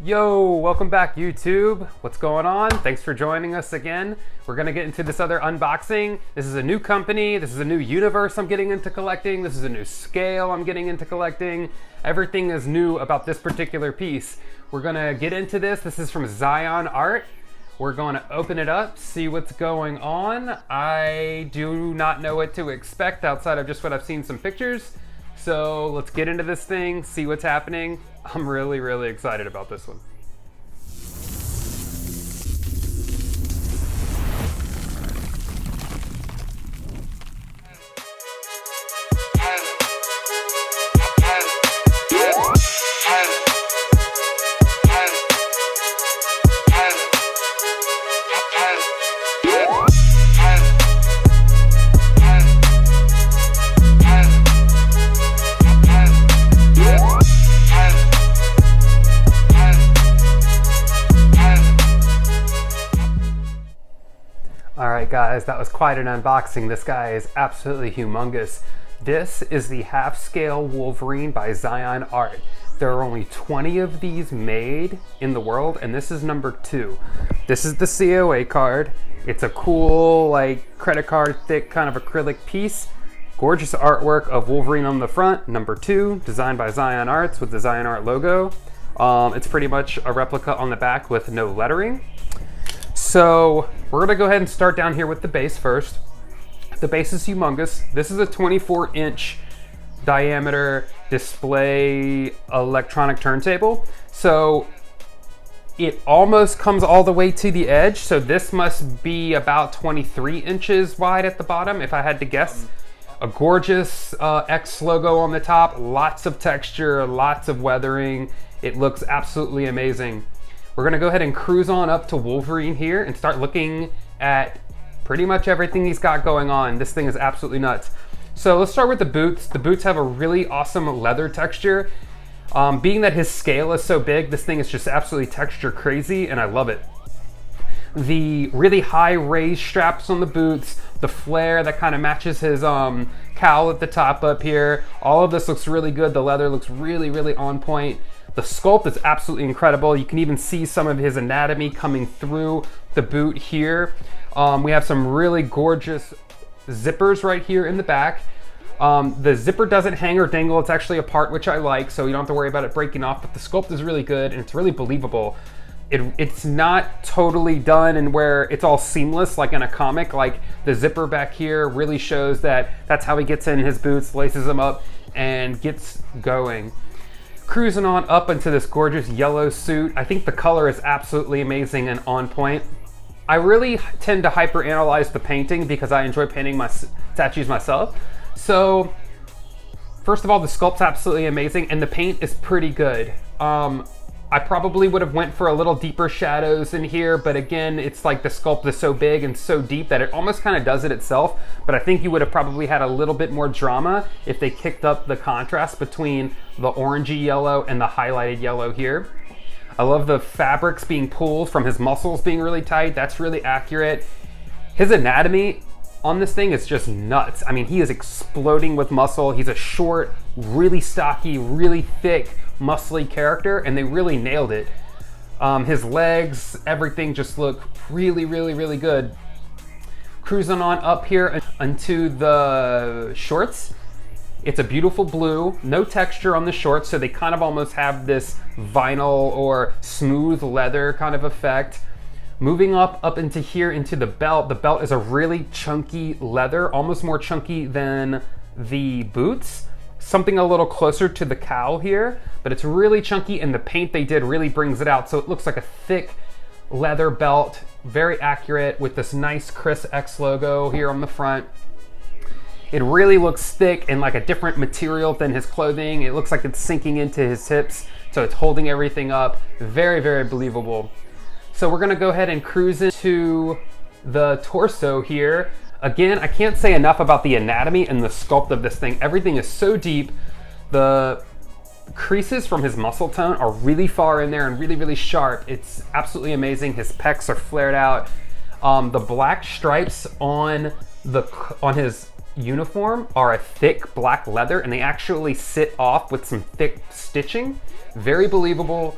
Yo, welcome back YouTube. What's going on? Thanks for joining us again. We're gonna get into this other unboxing. This is a new company. This is a new universe I'm getting into collecting. This is a new scale I'm getting into collecting. Everything is new about this particular piece. We're gonna get into this. This is from Xionarts. We're gonna open it up, see what's going on. I do not know what to expect outside of just what I've seen some pictures. So let's get into this thing, see what's happening. I'm really excited about this one. Alright guys, that was quite an unboxing. This guy is absolutely humongous. This is the half-scale Wolverine by Xionarts. There are only 20 of these made in the world, and this is number 2. This is the COA card. It's a cool, like, credit card thick kind of acrylic piece. Gorgeous artwork of Wolverine on the front, number 2, designed by Xionarts with the Xionart logo. It's pretty much a replica on the back with no lettering. So we're gonna go ahead and start down here with the base first. The base is humongous. This is a 24-inch diameter display electronic turntable. So it almost comes all the way to the edge. So this must be about 23 inches wide at the bottom, if I had to guess. A gorgeous X logo on the top, lots of texture, lots of weathering. It looks absolutely amazing. We're gonna go ahead and cruise on up to Wolverine here and start looking at pretty much everything he's got going on. This thing is absolutely nuts. So let's start with the boots. The boots have a really awesome leather texture. Being that his scale is so big, this thing is just absolutely texture crazy, and I love it. The really high raised straps on the boots, the flare that kind of matches his cowl at the top up here. All of this looks really good. The leather looks really on point. The sculpt is absolutely incredible. You can even see some of his anatomy coming through the boot here. We have some really gorgeous zippers right here in the back. The zipper doesn't hang or dangle. It's actually a part, which I like, so you don't have to worry about it breaking off, but the sculpt is really good and it's really believable. It's not totally done and where it's all seamless like in a comic. Like the zipper back here really shows that that's how he gets in his boots, laces them up, and gets going. Cruising on up into this gorgeous yellow suit. I think the color is absolutely amazing and on point. I really tend to hyper-analyze the painting because I enjoy painting my statues myself. So, first of all, the sculpt's absolutely amazing and the paint is pretty good. I probably would have went for a little deeper shadows in here, but again, it's like the sculpt is so big and so deep that it almost kind of does it itself. But I think you would have probably had a little bit more drama if they kicked up the contrast between the orangey yellow and the highlighted yellow here. I love the fabrics being pulled from his muscles being really tight. That's really accurate. His anatomy on this thing is just nuts. I mean, he is exploding with muscle. He's a short, really stocky, really thick, muscly character, and they really nailed it. His legs, everything just look really good. Cruising on up here onto the shorts. It's a beautiful blue, no texture on the shorts, so they kind of almost have this vinyl or smooth leather kind of effect. Moving up into here into the belt. The belt is a really chunky leather, almost more chunky than the boots. Something a little closer to the cowl here, but it's really chunky and the paint they did really brings it out. So it looks like a thick leather belt, very accurate with this nice crisp X logo here on the front. It really looks thick and like a different material than his clothing. It looks like it's sinking into his hips, so it's holding everything up. Very believable. So we're gonna go ahead and cruise into the torso here. Again, I can't say enough about the anatomy and the sculpt of this thing. Everything is so deep. The creases from his muscle tone are really far in there and really sharp. It's absolutely amazing. His pecs are flared out. The black stripes on his uniform are a thick black leather, and they actually sit off with some thick stitching. Very believable,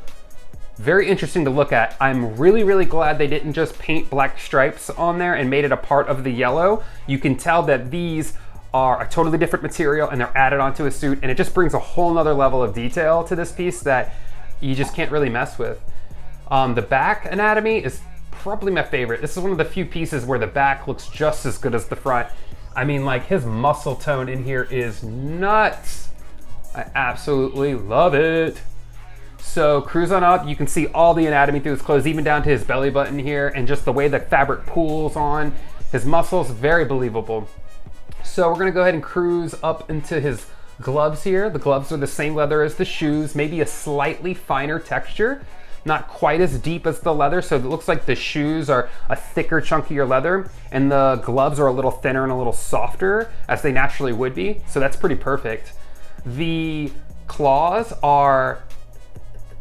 Very interesting to look at. I'm really, really glad they didn't just paint black stripes on there and made it a part of the yellow. You can tell that these are a totally different material and they're added onto a suit, and it just brings a whole nother level of detail to this piece that you just can't really mess with. The back anatomy is probably my favorite. This is one of the few pieces where the back looks just as good as the front. I mean, like, his muscle tone in here is nuts. I absolutely love it. So cruise on up, you can see all the anatomy through his clothes, even down to his belly button here, and just the way the fabric pulls on his muscles, very believable. So we're gonna go ahead and cruise up into his gloves here. The gloves are the same leather as the shoes, maybe a slightly finer texture, not quite as deep as the leather, so it looks like the shoes are a thicker, chunkier leather, and the gloves are a little thinner and a little softer, as they naturally would be, so that's pretty perfect. The claws are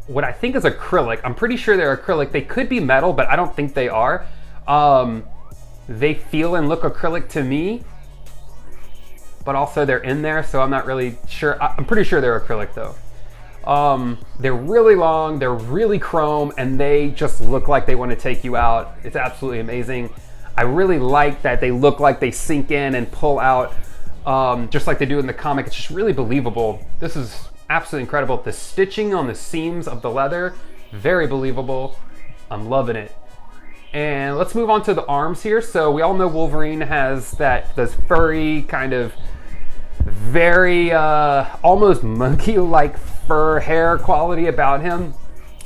what I think is acrylic. I'm pretty sure they're acrylic. They could be metal, but I don't think they are. They feel and look acrylic to me, but also they're in there, so I'm not really sure. I'm pretty sure they're acrylic though. They're really long, they're really chrome, and they just look like they want to take you out. It's absolutely amazing. I really like that they look like they sink in and pull out, just like they do in the comic. It's just really believable. This is absolutely incredible. The stitching on the seams of the leather, very believable. I'm loving it. And let's move on to the arms here. So we all know Wolverine has those furry kind of very almost monkey-like fur hair quality about him.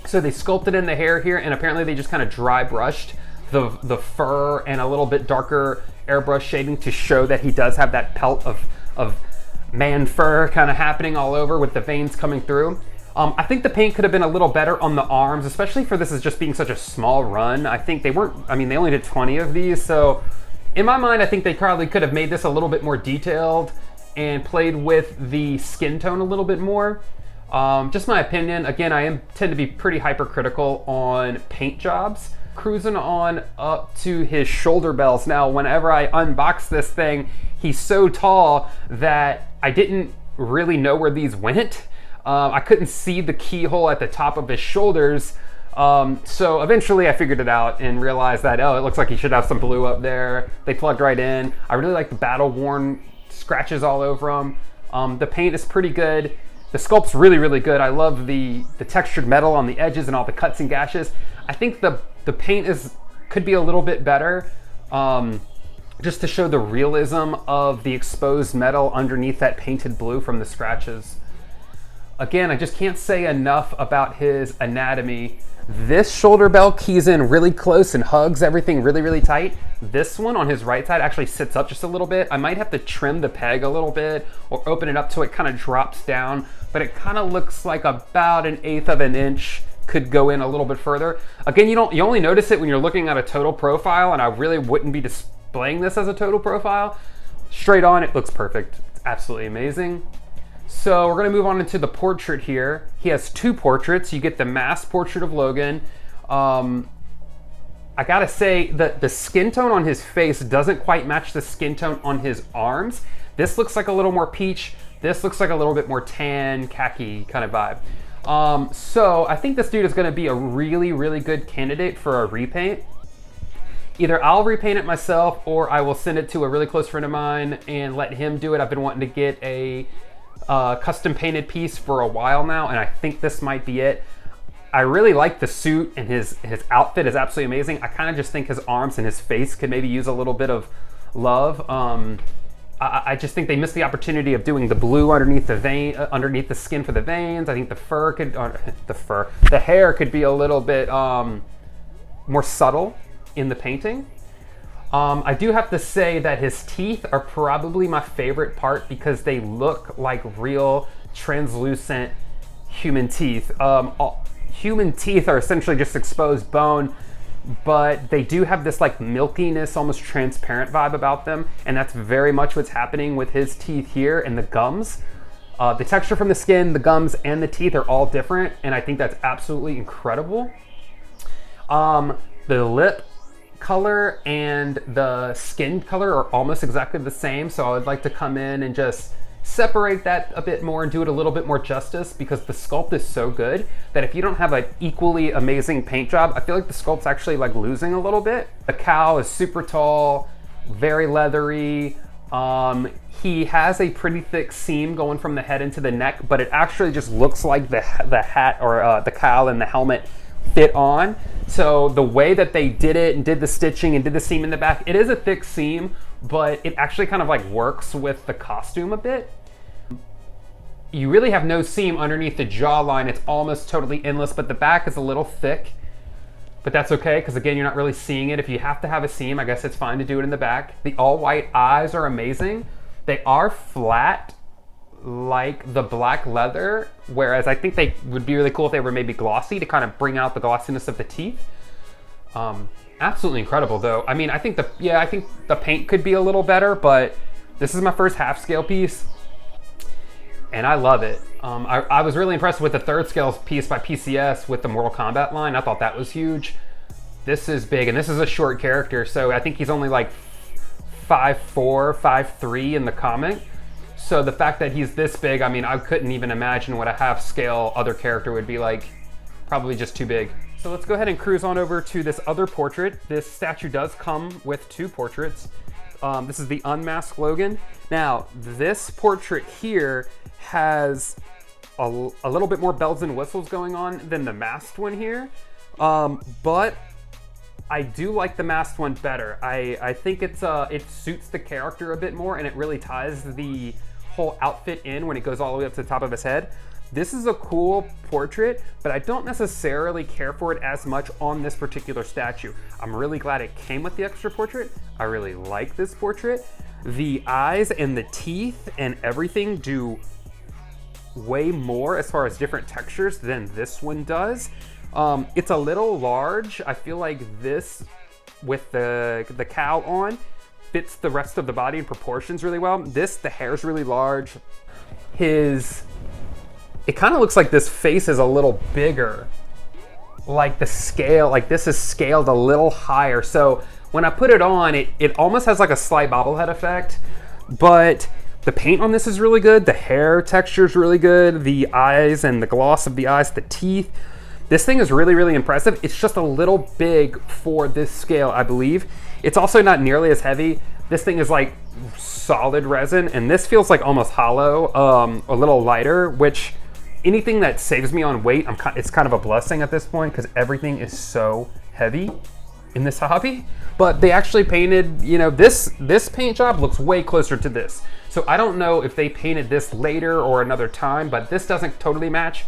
So they sculpted in the hair here, and apparently they just kind of dry brushed the fur and a little bit darker airbrush shading to show that he does have that pelt of man fur kind of happening all over with the veins coming through. I think the paint could have been a little better on the arms, especially for this as just being such a small run. I think they weren't, I mean, they only did 20 of these, so in my mind, I think they probably could have made this a little bit more detailed and played with the skin tone a little bit more. Just my opinion. Again, I tend to be pretty hypercritical on paint jobs. Cruising on up to his shoulder bells. Now, whenever I unbox this thing, he's so tall that I didn't really know where these went. I couldn't see the keyhole at the top of his shoulders. So eventually I figured it out and realized that, oh, it looks like he should have some blue up there. They plugged right in. I really like the battle-worn scratches all over them. The paint is pretty good. The sculpt's really, really good. I love the textured metal on the edges and all the cuts and gashes. I think the paint could be a little bit better, just to show the realism of the exposed metal underneath that painted blue from the scratches. Again, I just can't say enough about his anatomy. This shoulder bell keys in really close and hugs everything really, really tight. This one on his right side actually sits up just a little bit. I might have to trim the peg a little bit or open it up so it kind of drops down, but it kind of looks like about 1/8 of an inch could go in a little bit further. Again, you only notice it when you're looking at a total profile, and I really wouldn't be displaying this as a total profile. Straight on, it looks perfect. It's absolutely amazing. So we're gonna move on into the portrait here. He has two portraits. You get the mass portrait of Logan. I gotta say that the skin tone on his face doesn't quite match the skin tone on his arms. This looks like a little more peach. This looks like a little bit more tan, khaki kind of vibe. So I think this dude is gonna be a really, really good candidate for a repaint. Either I'll repaint it myself or I will send it to a really close friend of mine and let him do it. I've been wanting to get a custom painted piece for a while now, and I think this might be it. I really like the suit, and his outfit is absolutely amazing. I kind of just think his arms and his face could maybe use a little bit of love. I just think they missed the opportunity of doing the blue underneath the vein, underneath the skin for the veins. I think the fur could, the hair could be a little bit more subtle in the painting. I do have to say that his teeth are probably my favorite part because they look like real translucent human teeth. Human teeth are essentially just exposed bone, but they do have this like milkiness, almost transparent vibe about them, and that's very much what's happening with his teeth here and the gums. The texture from the skin, the gums, and the teeth are all different, and I think that's absolutely incredible. The lip color and the skin color are almost exactly the same, so I would like to come in and just separate that a bit more and do it a little bit more justice, because the sculpt is so good that if you don't have an equally amazing paint job, I feel like the sculpt's actually like losing a little bit. The cowl is super tall, very leathery. He has a pretty thick seam going from the head into the neck, but it actually just looks like the hat or the cowl and the helmet fit on. So the way that they did it and did the stitching and did the seam in the back, it is a thick seam, but it actually kind of like works with the costume a bit. You really have no seam underneath the jawline. It's almost totally endless, but the back is a little thick. But that's okay, because again, you're not really seeing it. If you have to have a seam, I guess it's fine to do it in the back. The all white eyes are amazing. They are flat like the black leather, whereas I think they would be really cool if they were maybe glossy to kind of bring out the glossiness of the teeth. Absolutely incredible though. I mean, I think the paint could be a little better, but this is my first half scale piece and I love it. I was really impressed with the third scale piece by PCS with the Mortal Kombat line. I thought that was huge. This is big, and this is a short character, so I think he's only like 5'4", 5'3" in the comic. So the fact that he's this big, I mean, I couldn't even imagine what a half scale other character would be like. Probably just too big. So let's go ahead and cruise on over to this other portrait. This statue does come with two portraits. This is the unmasked Logan. Now, this portrait here has a little bit more bells and whistles going on than the masked one here. But I do like the masked one better. I think it suits the character a bit more, and it really ties the whole outfit in when it goes all the way up to the top of his head. This is a cool portrait, but I don't necessarily care for it as much on this particular statue. I'm really glad it came with the extra portrait. I really like this portrait. The eyes and the teeth and everything do way more as far as different textures than this one does. It's a little large. I feel like this, with the cowl on, fits the rest of the body in proportions really well. The hair's really large. It kind of looks like this face is a little bigger. Like the scale, like this is scaled a little higher. So when I put it on, it almost has like a slight bobblehead effect, but the paint on this is really good. The hair texture is really good. The eyes and the gloss of the eyes, the teeth. This thing is really, really impressive. It's just a little big for this scale, I believe. It's also not nearly as heavy. This thing is like solid resin, and this feels like almost hollow, a little lighter, which anything that saves me on weight, it's kind of a blessing at this point, because everything is so heavy in this hobby. But they actually painted, this paint job looks way closer to this. So I don't know if they painted this later or another time, but this doesn't totally match.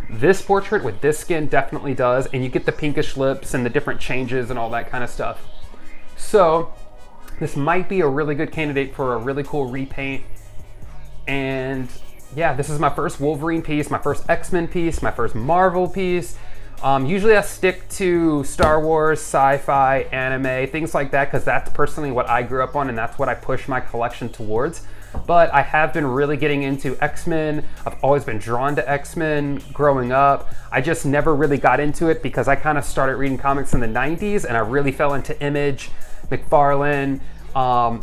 This portrait with this skin definitely does, and you get the pinkish lips and the different changes and all that kind of stuff. So this might be a really good candidate for a really cool repaint. And yeah, this is my first Wolverine piece, my first X-Men piece, my first Marvel piece. Usually I stick to Star Wars, sci-fi, anime, things like that, because that's personally what I grew up on and that's what I push my collection towards. But I have been really getting into X-Men. I've always been drawn to X-Men growing up. I just never really got into it because I kind of started reading comics in the 90s and I really fell into Image, McFarlane,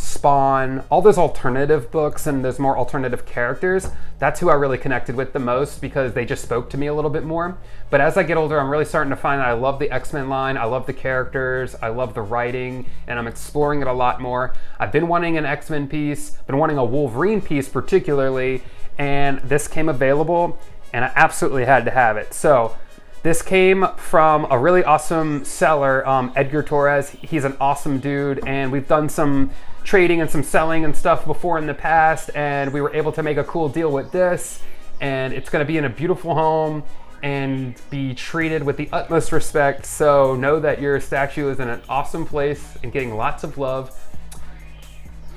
Spawn, all those alternative books and those more alternative characters. That's who I really connected with the most because they just spoke to me a little bit more. But as I get older, I'm really starting to find that I love the X-Men line, I love the characters, I love the writing, and I'm exploring it a lot more. I've been wanting an X-Men piece, been wanting a Wolverine piece particularly, and this came available and I absolutely had to have it. So this came from a really awesome seller, Edgar Torres. He's an awesome dude, and we've done some trading and some selling and stuff before in the past, and we were able to make a cool deal with this, and it's gonna be in a beautiful home and be treated with the utmost respect. So know that your statue is in an awesome place and getting lots of love.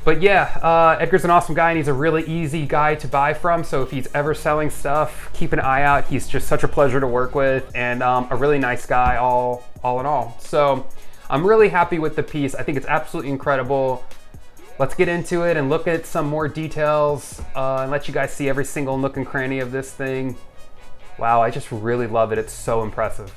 But yeah, Edgar's an awesome guy and he's a really easy guy to buy from. So if he's ever selling stuff, keep an eye out. He's just such a pleasure to work with and a really nice guy all in all. So I'm really happy with the piece. I think it's absolutely incredible. Let's get into it and look at some more details and let you guys see every single nook and cranny of this thing. Wow, I just really love it. It's so impressive.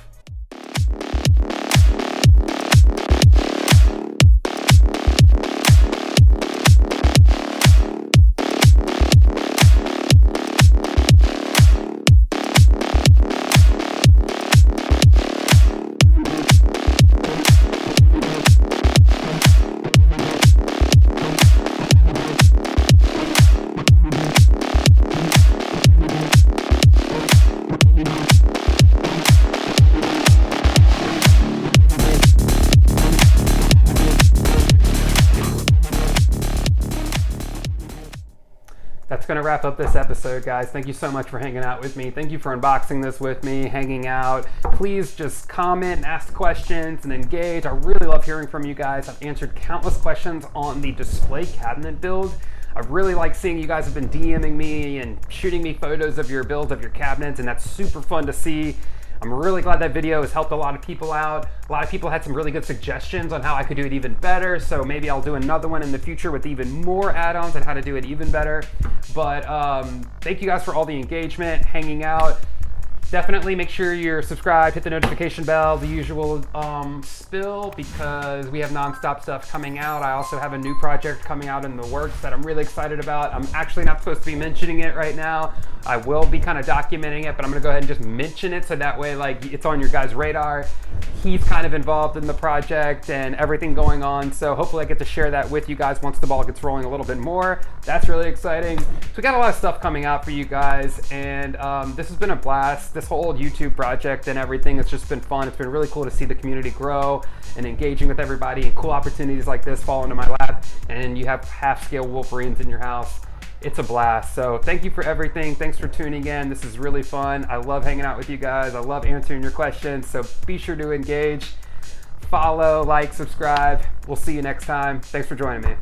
going to wrap up this episode, guys. Thank you so much for hanging out with me. Thank you for unboxing this with me, hanging out. Please just comment and ask questions and engage. I really love hearing from you guys. I've answered countless questions on the display cabinet build. I really like seeing you guys have been DMing me and shooting me photos of your builds of your cabinets, and that's super fun to see. I'm really glad that video has helped a lot of people out. A lot of people had some really good suggestions on how I could do it even better, so maybe I'll do another one in the future with even more add-ons on how to do it even better. But thank you guys for all the engagement, hanging out. Definitely make sure you're subscribed, hit the notification bell, the usual spill, because we have non-stop stuff coming out. I also have a new project coming out in the works that I'm really excited about. I'm actually not supposed to be mentioning it right now. I will be kind of documenting it, but I'm gonna go ahead and just mention it so that way like it's on your guys' radar. He's kind of involved in the project and everything going on, so hopefully I get to share that with you guys once the ball gets rolling a little bit more. That's really exciting. So we got a lot of stuff coming out for you guys, and this has been a blast. This whole YouTube project and everything, it's just been fun. It's been really cool to see the community grow and engaging with everybody, and cool opportunities like this fall into my lap, and you have half-scale Wolverines in your house. It's a blast. So thank you for everything. Thanks for tuning in. This is really fun. I love hanging out with you guys. I love answering your questions. So be sure to engage, follow, like, subscribe. We'll see you next time. Thanks for joining me.